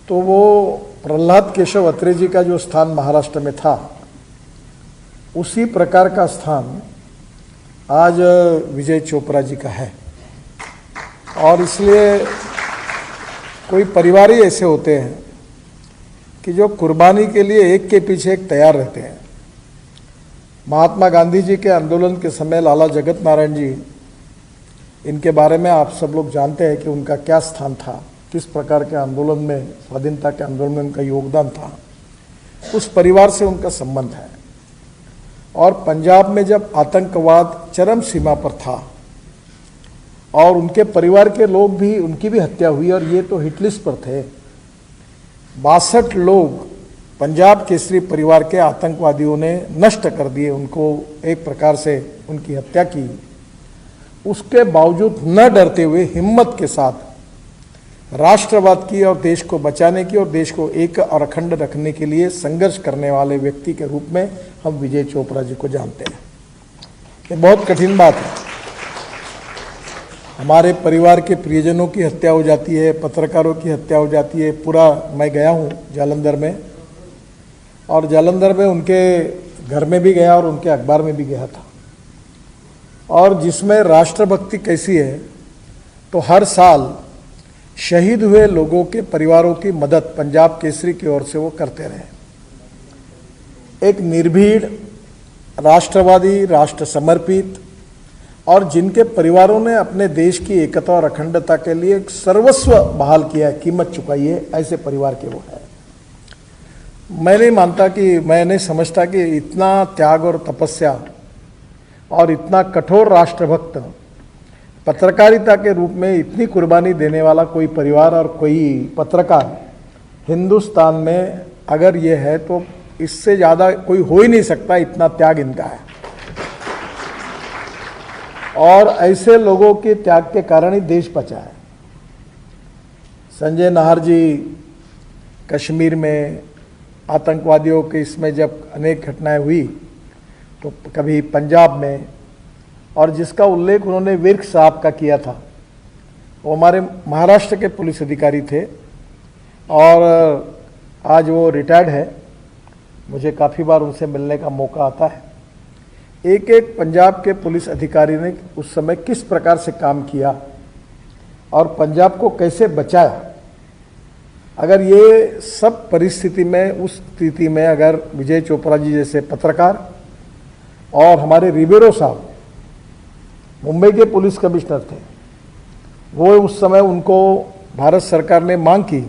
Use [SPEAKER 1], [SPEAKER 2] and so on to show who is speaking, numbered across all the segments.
[SPEAKER 1] तो वो प्रहलाद केशव अत्रे जी का जो स्थान महाराष्ट्र में था, उसी प्रकार का स्थान आज विजय चोपड़ा जी का है। और इसलिए कोई परिवार ही ऐसे होते हैं कि जो कुर्बानी के लिए एक के पीछे एक तैयार रहते हैं। महात्मा गांधी जी के आंदोलन के समय लाला जगत नारायण जी, इनके बारे में आप सब लोग जानते हैं कि उनका क्या स्थान था, किस प्रकार के आंदोलन में, स्वाधीनता के आंदोलन में उनका योगदान था। उस परिवार से उनका संबंध है। और पंजाब में जब आतंकवाद चरम सीमा पर था और उनके परिवार के लोग भी, उनकी भी हत्या हुई, और ये तो हिट लिस्ट पर थे। 62 लोग पंजाब केसरी परिवार के आतंकवादियों ने नष्ट कर दिए, उनको एक प्रकार से उनकी हत्या की। उसके बावजूद न डरते हुए हिम्मत के साथ राष्ट्रवाद की और देश को बचाने की और देश को एक और अखंड रखने के लिए संघर्ष करने वाले व्यक्ति के रूप में हम विजय चोपड़ा जी को जानते हैं। ये बहुत कठिन बात है। हमारे परिवार के प्रियजनों की हत्या हो जाती है, पत्रकारों की हत्या हो जाती है। पूरा मैं गया हूँ जालंधर में, और जालंधर में उनके घर में भी गया और उनके अखबार में भी गया था। और जिसमें राष्ट्रभक्ति कैसी है, तो हर साल शहीद हुए लोगों के परिवारों की मदद पंजाब केसरी की ओर से वो करते रहे। एक निर्भीड़, राष्ट्रवादी, राष्ट्र समर्पित, और जिनके परिवारों ने अपने देश की एकता और अखंडता के लिए सर्वस्व बहाल किया है, कीमत चुकाई है, ऐसे परिवार के वो है। मैं नहीं समझता कि इतना त्याग और तपस्या और इतना कठोर राष्ट्रभक्त, पत्रकारिता के रूप में इतनी कुर्बानी देने वाला कोई परिवार और कोई पत्रकार हिंदुस्तान में अगर ये है, तो इससे ज़्यादा कोई हो ही नहीं सकता। इतना त्याग इनका है, और ऐसे लोगों के त्याग के कारण ही देश बचा है। संजय नाहर जी कश्मीर में आतंकवादियों के इसमें जब अनेक घटनाएं हुई, तो कभी पंजाब में, और जिसका उल्लेख उन्होंने विर्क साहब का किया था, वो हमारे महाराष्ट्र के पुलिस अधिकारी थे और आज वो रिटायर्ड है। मुझे काफ़ी बार उनसे मिलने का मौका आता है। एक एक पंजाब के पुलिस अधिकारी ने उस समय किस प्रकार से काम किया और पंजाब को कैसे बचाया। अगर ये सब परिस्थिति में, उस स्थिति में अगर विजय चोपड़ा जी जैसे पत्रकार और हमारे रिबेरो साहब, मुंबई के पुलिस कमिश्नर थे, वो उस समय उनको भारत सरकार ने मांग की,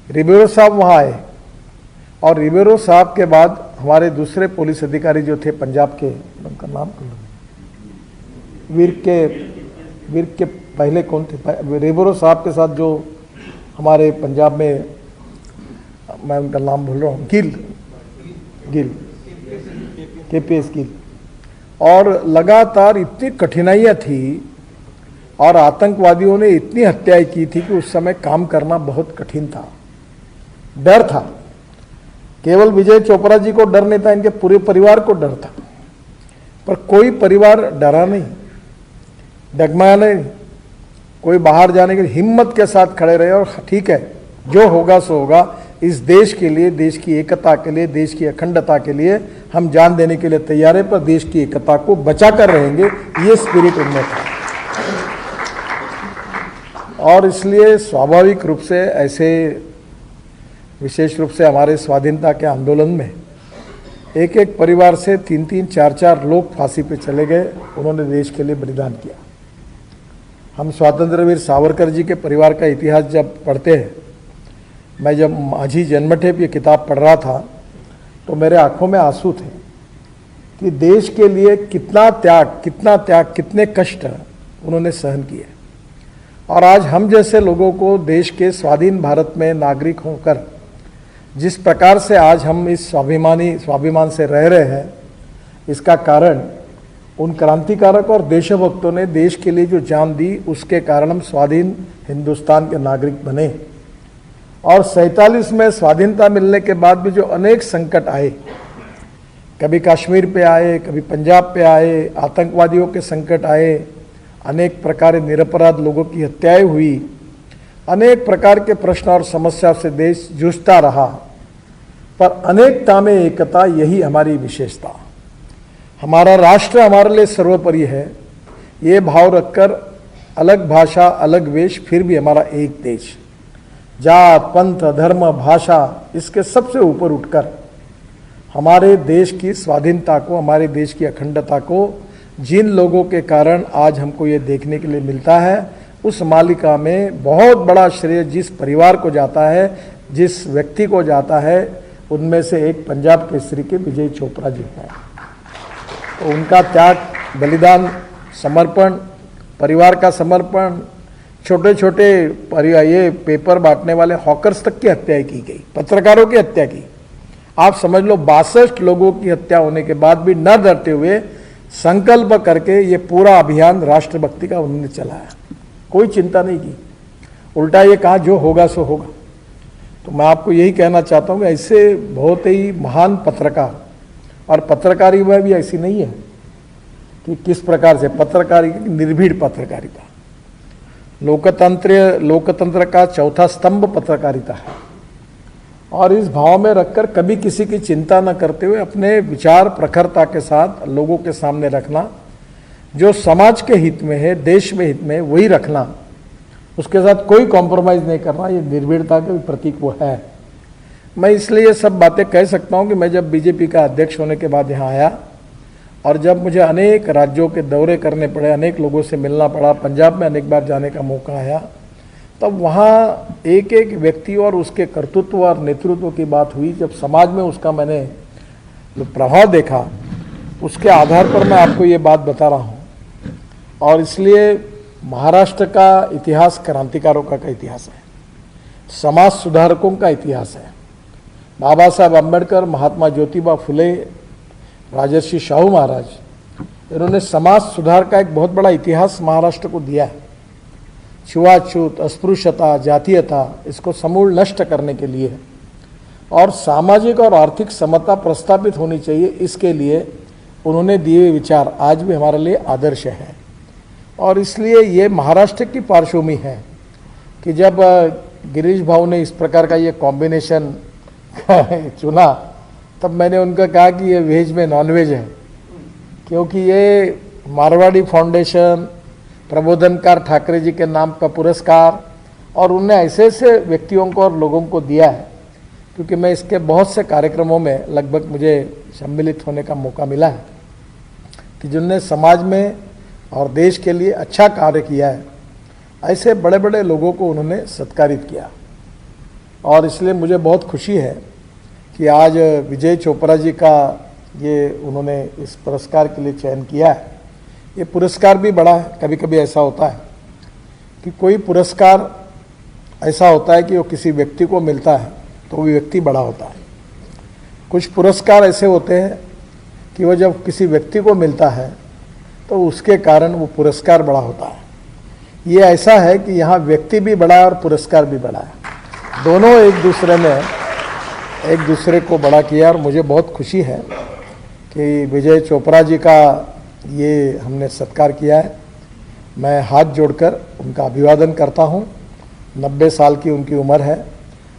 [SPEAKER 1] रिबेरो साहब वहाँ आए, और रिबेरो साहब के बाद हमारे दूसरे पुलिस अधिकारी जो थे पंजाब के, उनका नाम विर्क के पहले कौन थे, रिबेरो साहब के साथ जो हमारे पंजाब में, मैं उनका नाम भूल रहा हूँ, गिल KPS गिल। और लगातार इतनी कठिनाइयाँ थी और आतंकवादियों ने इतनी हत्याएं की थी कि उस समय काम करना बहुत कठिन था। डर था, केवल विजय चोपड़ा जी को डर नहीं था, इनके पूरे परिवार को डर था। पर कोई परिवार डरा नहीं, डगमगाया नहीं, कोई बाहर जाने के लिए हिम्मत के साथ खड़े रहे। और ठीक है, जो होगा सो होगा, इस देश के लिए, देश की एकता के लिए, देश की अखंडता के लिए हम जान देने के लिए तैयार है, पर देश की एकता को बचा कर रहेंगे, ये स्पिरिट उनमें था। और इसलिए स्वाभाविक रूप से ऐसे, विशेष रूप से हमारे स्वाधीनता के आंदोलन में एक एक परिवार से 3-3, 4-4 लोग फांसी पे चले गए, उन्होंने देश के लिए बलिदान किया। हम स्वतंत्रवीर सावरकर जी के परिवार का इतिहास जब पढ़ते हैं, मैं जब माझी जन्मठेप ये किताब पढ़ रहा था, तो मेरे आंखों में आंसू थे कि देश के लिए कितना त्याग, कितने कष्ट उन्होंने सहन किए। और आज हम जैसे लोगों को देश के स्वाधीन भारत में नागरिक होकर जिस प्रकार से आज हम इस स्वाभिमान से रह रहे हैं, इसका कारण उन क्रांतिकारक और देशभक्तों ने देश के लिए जो जान दी, उसके कारण हम स्वाधीन हिंदुस्तान के नागरिक बने। और 47 में स्वाधीनता मिलने के बाद भी जो अनेक संकट आए, कभी कश्मीर पे आए, कभी पंजाब पे आए, आतंकवादियों के संकट आए, अनेक प्रकार निरपराध लोगों की हत्याएं हुई, अनेक प्रकार के प्रश्न और समस्या से देश जूझता रहा, पर अनेकता में एकता, यही हमारी विशेषता। हमारा राष्ट्र हमारे लिए सर्वोपरि है, ये भाव रखकर अलग भाषा अलग वेश, फिर भी हमारा एक देश। जात पंथ धर्म भाषा इसके सबसे ऊपर उठकर हमारे देश की स्वाधीनता को, हमारे देश की अखंडता को जिन लोगों के कारण आज हमको ये देखने के लिए मिलता है, उस मालिका में बहुत बड़ा श्रेय जिस परिवार को जाता है, जिस व्यक्ति को जाता है, उनमें से एक पंजाब केसरी के विजय चोपड़ा जी हैं। तो उनका त्याग, बलिदान, समर्पण, परिवार का समर्पण, छोटे छोटे ये पेपर बांटने वाले हॉकर्स तक की हत्या की गई, पत्रकारों की हत्या की। आप समझ लो 62 लोगों की हत्या होने के बाद भी न डरते हुए संकल्प करके ये पूरा अभियान राष्ट्रभक्ति का उन्होंने चलाया, कोई चिंता नहीं की, उल्टा ये कहा जो होगा सो होगा। तो मैं आपको यही कहना चाहता हूँ कि ऐसे बहुत ही महान पत्रकार, और पत्रकारी वह भी ऐसी नहीं है कि किस प्रकार से पत्रकारिता, निर्भीड पत्रकारिता, लोकतंत्र का चौथा स्तंभ पत्रकारिता है। और इस भाव में रखकर कभी किसी की चिंता न करते हुए अपने विचार प्रखरता के साथ लोगों के सामने रखना, जो समाज के हित में है, देश में हित में, वही रखना, उसके साथ कोई कॉम्प्रोमाइज़ नहीं करना, ये निर्भीड़ता के प्रतीक वो है। मैं इसलिए ये सब बातें कह सकता हूँ कि मैं जब बीजेपी का अध्यक्ष होने के बाद यहाँ आया और जब मुझे अनेक राज्यों के दौरे करने पड़े, अनेक लोगों से मिलना पड़ा, पंजाब में अनेक बार जाने का मौका आया, तब वहाँ एक एक व्यक्ति और उसके कर्तृत्व और नेतृत्व की बात हुई। जब समाज में उसका मैंने जो प्रभाव देखा, उसके आधार पर मैं आपको ये बात बता रहा हूँ। और इसलिए महाराष्ट्र का इतिहास क्रांतिकारों का इतिहास है, समाज सुधारकों का इतिहास है। बाबा साहब अम्बेडकर, महात्मा ज्योतिबा फुले, राजर्षि शाहू महाराज, इन्होंने समाज सुधार का एक बहुत बड़ा इतिहास महाराष्ट्र को दिया है। छुआछूत, अस्पृश्यता, जातीयता, इसको समूल नष्ट करने के लिए और सामाजिक और आर्थिक समता प्रस्थापित होनी चाहिए, इसके लिए उन्होंने दिए हुए विचार आज भी हमारे लिए आदर्श हैं। और इसलिए ये महाराष्ट्र की पार्श्वभूमि है कि जब गिरीश भाऊ ने इस प्रकार का ये कॉम्बिनेशन चुना, तब मैंने उनका कहा कि ये वेज में नॉनवेज है, क्योंकि ये मारवाड़ी फाउंडेशन, प्रबोधनकार ठाकरे जी के नाम का पुरस्कार, और उनने ऐसे ऐसे व्यक्तियों को और लोगों को दिया है, क्योंकि मैं इसके बहुत से कार्यक्रमों में लगभग मुझे सम्मिलित होने का मौका मिला है कि जिनने समाज में और देश के लिए अच्छा कार्य किया है, ऐसे बड़े बड़े लोगों को उन्होंने सत्कारित किया। और इसलिए मुझे बहुत खुशी है कि आज विजय चोपड़ा जी का ये उन्होंने इस पुरस्कार के लिए चयन किया है। ये पुरस्कार भी बड़ा है। कभी कभी ऐसा होता है कि कोई पुरस्कार ऐसा होता है कि वो किसी व्यक्ति को मिलता है तो वो व्यक्ति बड़ा होता है। कुछ पुरस्कार ऐसे होते हैं कि वो जब किसी व्यक्ति को मिलता है तो उसके कारण वो पुरस्कार बड़ा होता है। ये ऐसा है कि यहाँ व्यक्ति भी बड़ा है और पुरस्कार भी बड़ा है, दोनों एक दूसरे को बड़ा किया। और मुझे बहुत खुशी है कि विजय चोपड़ा जी का ये हमने सत्कार किया है। मैं हाथ जोड़कर उनका अभिवादन करता हूँ। 90 साल की उनकी उम्र है।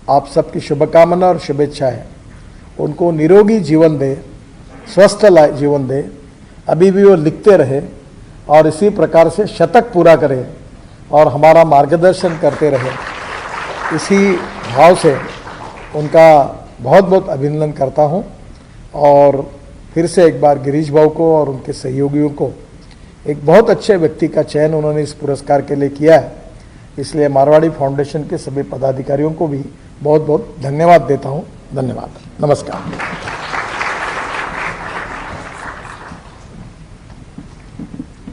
[SPEAKER 1] आप सबकी शुभकामना और शुभेच्छाएं उनको निरोगी जीवन दे, स्वस्थ जीवन दे, अभी भी वो लिखते रहे और इसी प्रकार से शतक पूरा करें और हमारा मार्गदर्शन करते रहे। इसी भाव से उनका बहुत बहुत अभिनंदन करता हूं। और फिर से एक बार गिरीश भाऊ को और उनके सहयोगियों को, एक बहुत अच्छे व्यक्ति का चयन उन्होंने इस पुरस्कार के लिए किया है, इसलिए मारवाड़ी फाउंडेशन के सभी पदाधिकारियों को भी बहुत बहुत धन्यवाद देता हूं। धन्यवाद, नमस्कार।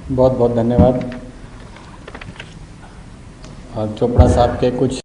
[SPEAKER 2] बहुत बहुत धन्यवाद। और चोपड़ा साहब के कुछ